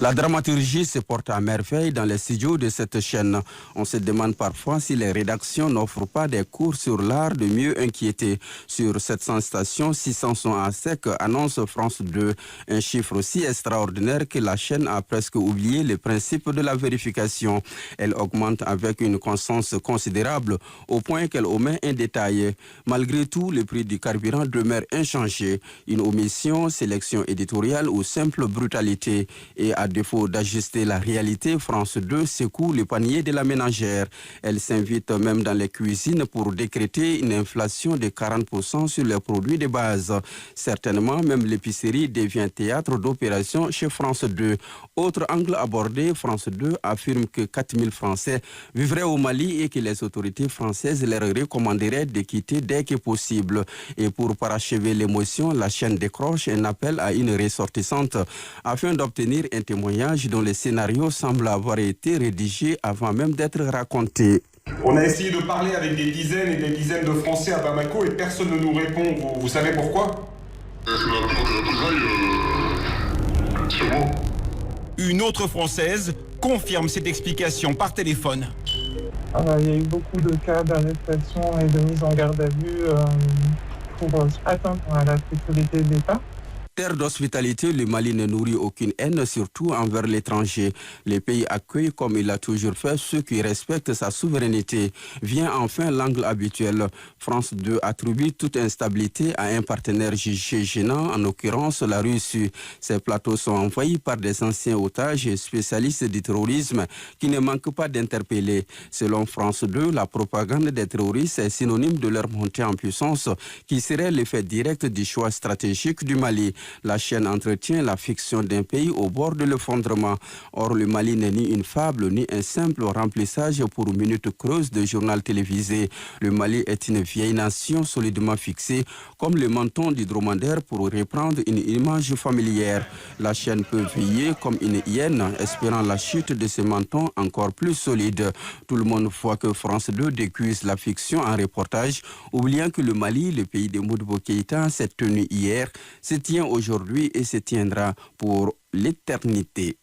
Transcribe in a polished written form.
La dramaturgie se porte à merveille dans les studios de cette chaîne. On se demande parfois si les rédactions n'offrent pas des cours sur l'art de mieux inquiéter. Sur 700 stations, 600 sont à sec, annonce France 2. Un chiffre aussi extraordinaire que la chaîne a presque oublié le principe de la vérification. Elle augmente avec une constance considérable au point qu'elle omet un détail. Malgré tout, le prix du carburant demeure inchangé. Une omission, sélection éditoriale ou simple brutalité. Et à défaut d'ajuster la réalité, France 2 secoue le panier de la ménagère. Elle s'invite même dans les cuisines pour décréter une inflation de 40% sur les produits de base. Certainement, même l'épicerie devient théâtre d'opération chez France 2. Autre angle abordé, France 2 affirme que 4000 Français vivraient au Mali et que les autorités françaises leur recommanderaient de quitter dès que possible. Et pour parachever l'émotion, la chaîne décroche un appel à une ressortissante afin d'obtenir un témoignage dont le scénario semble avoir été rédigé avant même d'être raconté. On a essayé de parler avec des dizaines et des dizaines de Français à Bamako et personne ne nous répond. Vous savez pourquoi? Sûrement. Une autre Française confirme cette explication par téléphone. Il y a eu beaucoup de cas d'arrestation et de mise en garde à vue pour atteinte à la sécurité de l'État. Terre d'hospitalité, le Mali ne nourrit aucune haine, surtout envers l'étranger. Le pays accueille, comme il a toujours fait, ceux qui respectent sa souveraineté. Vient enfin l'angle habituel. France 2 attribue toute instabilité à un partenaire jugé gênant, en l'occurrence la Russie. Ces plateaux sont envahis par des anciens otages et spécialistes du terrorisme qui ne manquent pas d'interpeller. Selon France 2, la propagande des terroristes est synonyme de leur montée en puissance, qui serait l'effet direct du choix stratégique du Mali. La chaîne entretient la fiction d'un pays au bord de l'effondrement. Or, le Mali n'est ni une fable, ni un simple remplissage pour minutes creuses de journal télévisé. Le Mali est une vieille nation solidement fixée, comme le menton du dromadaire pour reprendre une image familière. La chaîne peut veiller comme une hyène, espérant la chute de ce menton encore plus solide. Tout le monde voit que France 2 décuise la fiction en reportage, oubliant que le Mali, le pays de Modibo Keïta, s'est tenu hier, se tient aujourd'hui et se tiendra pour l'éternité.